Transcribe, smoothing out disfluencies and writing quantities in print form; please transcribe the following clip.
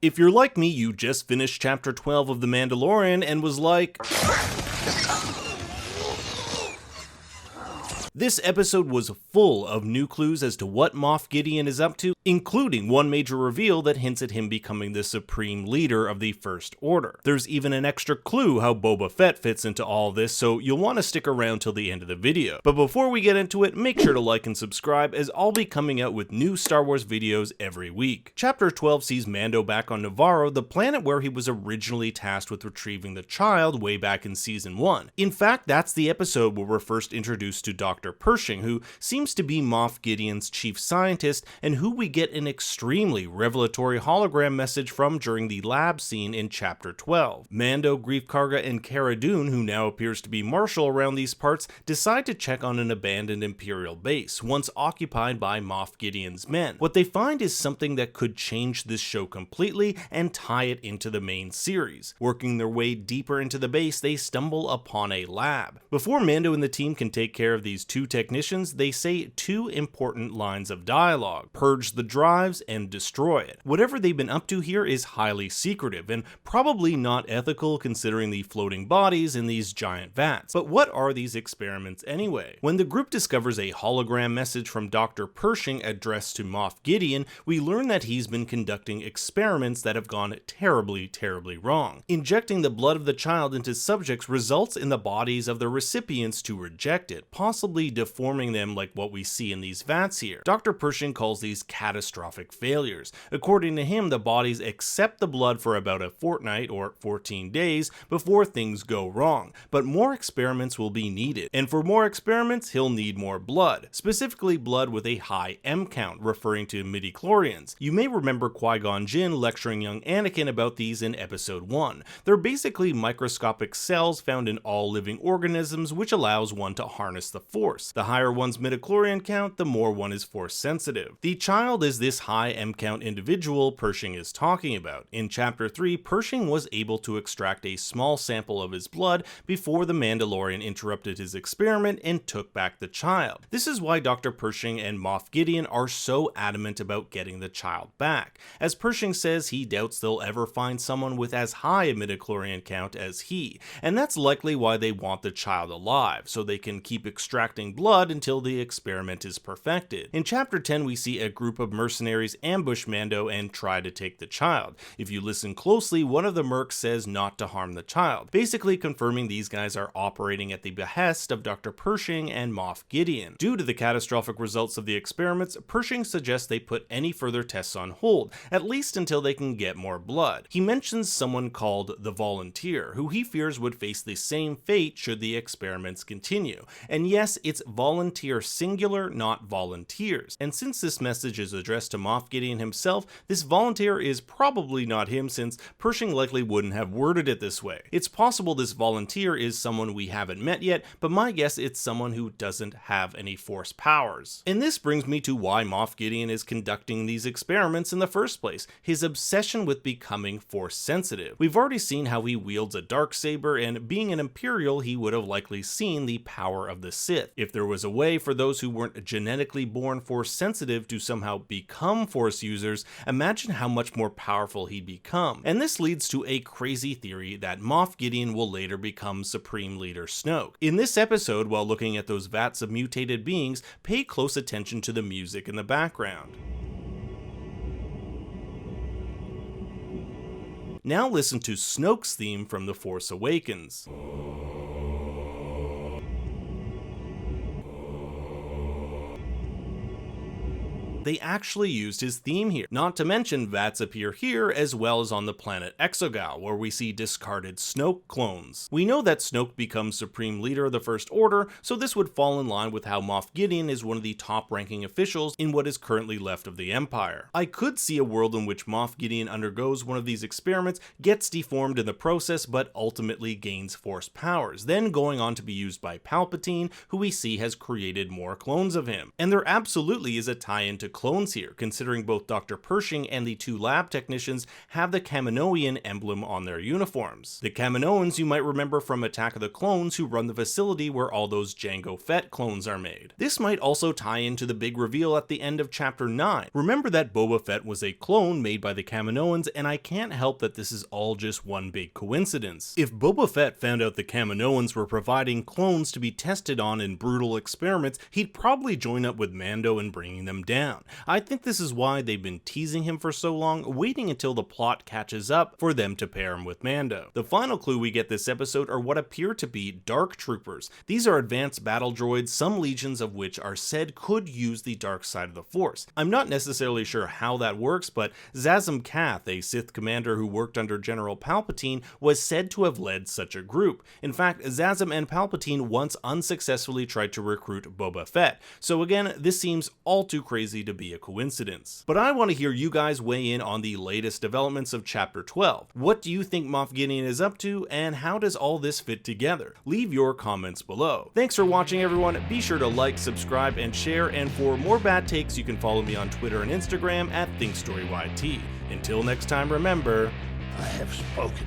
If you're like me, you just finished chapter 12 of The Mandalorian and was like, this episode was full of new clues as to what Moff Gideon is up to, including one major reveal that hints at him becoming the supreme leader of the First Order. There's even an extra clue how Boba Fett fits into all this, so you'll want to stick around till the end of the video. But before we get into it, make sure to like and subscribe, as I'll be coming out with new Star Wars videos every week. Chapter 12 sees Mando back on Navarro, the planet where he was originally tasked with retrieving the child way back in Season 1. In fact, that's the episode where we're first introduced to Dr. Pershing, who seems to be Moff Gideon's chief scientist and who we get an extremely revelatory hologram message from during the lab scene in Chapter 12. Mando, Greef Karga, and Cara Dune, who now appears to be Marshal around these parts, decide to check on an abandoned Imperial base, once occupied by Moff Gideon's men. What they find is something that could change this show completely and tie it into the main series. Working their way deeper into the base, they stumble upon a lab. Before Mando and the team can take care of these two technicians, they say two important lines of dialogue: purge the drives and destroy it. Whatever they've been up to here is highly secretive and probably not ethical considering the floating bodies in these giant vats. But what are these experiments anyway? When the group discovers a hologram message from Dr. Pershing addressed to Moff Gideon, we learn that he's been conducting experiments that have gone terribly wrong. Injecting the blood of the child into subjects results in the bodies of the recipients to reject it, possibly deforming them like what we see in these vats here. Dr. Pershing calls these catastrophic failures. According to him, the bodies accept the blood for about a fortnight or 14 days before things go wrong, but more experiments will be needed, and for more experiments he'll need more blood, specifically blood with a high M count, referring to midichlorians. You may remember Qui-Gon Jinn lecturing young Anakin about these in episode 1. They're basically microscopic cells found in all living organisms, which allows one to harness the Force. The higher one's midichlorian count, the more one is Force sensitive. The child is this high M count individual Pershing is talking about. In Chapter 3, Pershing was able to extract a small sample of his blood before the Mandalorian interrupted his experiment and took back the child. This is why Dr. Pershing and Moff Gideon are so adamant about getting the child back. As Pershing says, he doubts they'll ever find someone with as high a midichlorian count as he, and that's likely why they want the child alive, so they can keep extracting blood until the experiment is perfected. In Chapter 10, we see a group of mercenaries ambush Mando and try to take the child. If you listen closely, one of the mercs says not to harm the child, basically confirming these guys are operating at the behest of Dr. Pershing and Moff Gideon. Due to the catastrophic results of the experiments, Pershing suggests they put any further tests on hold, at least until they can get more blood. He mentions someone called the Volunteer, who he fears would face the same fate should the experiments continue. And yes, it's volunteer singular, not volunteers. And since this message is addressed to Moff Gideon himself, this volunteer is probably not him, since Pershing likely wouldn't have worded it this way. It's possible this volunteer is someone we haven't met yet, but my guess it's someone who doesn't have any Force powers. And this brings me to why Moff Gideon is conducting these experiments in the first place: his obsession with becoming Force sensitive. We've already seen how he wields a darksaber, and being an Imperial, he would have likely seen the power of the Sith. If there was a way for those who weren't genetically born Force sensitive to somehow become Force users, imagine how much more powerful he'd become. And this leads to a crazy theory that Moff Gideon will later become Supreme Leader Snoke. In this episode, while looking at those vats of mutated beings, pay close attention to the music in the background. Now listen to Snoke's theme from The Force Awakens. They actually used his theme here. Not to mention, vats appear here as well as on the planet Exegol, where we see discarded Snoke clones. We know that Snoke becomes Supreme Leader of the First Order, so this would fall in line with how Moff Gideon is one of the top-ranking officials in what is currently left of the Empire. I could see a world in which Moff Gideon undergoes one of these experiments, gets deformed in the process, but ultimately gains Force powers, then going on to be used by Palpatine, who we see has created more clones of him. And there absolutely is a tie-in to of clones here, considering both Dr. Pershing and the 2 lab technicians have the Kaminoan emblem on their uniforms. The Kaminoans you might remember from Attack of the Clones, who run the facility where all those Jango Fett clones are made. This might also tie into the big reveal at the end of Chapter 9. Remember that Boba Fett was a clone made by the Kaminoans, and I can't help that this is all just one big coincidence. If Boba Fett found out the Kaminoans were providing clones to be tested on in brutal experiments, he'd probably join up with Mando in bringing them down. I think this is why they've been teasing him for so long, waiting until the plot catches up for them to pair him with Mando. The final clue we get this episode are what appear to be Dark Troopers. These are advanced battle droids, some legions of which are said could use the dark side of the Force. I'm not necessarily sure how that works, but Zazam Kath, a Sith commander who worked under General Palpatine, was said to have led such a group. In fact, Zazam and Palpatine once unsuccessfully tried to recruit Boba Fett, so again, this seems all too crazy to be a coincidence. But I want to hear you guys weigh in on the latest developments of Chapter 12. What do you think Moff Gideon is up to, and how does all this fit together? Leave your comments below. Thanks for watching, everyone. Be sure to like, subscribe, and share, and for more bad takes, you can follow me on Twitter and Instagram at ThinkStoryYT. Until next time, remember, I have spoken.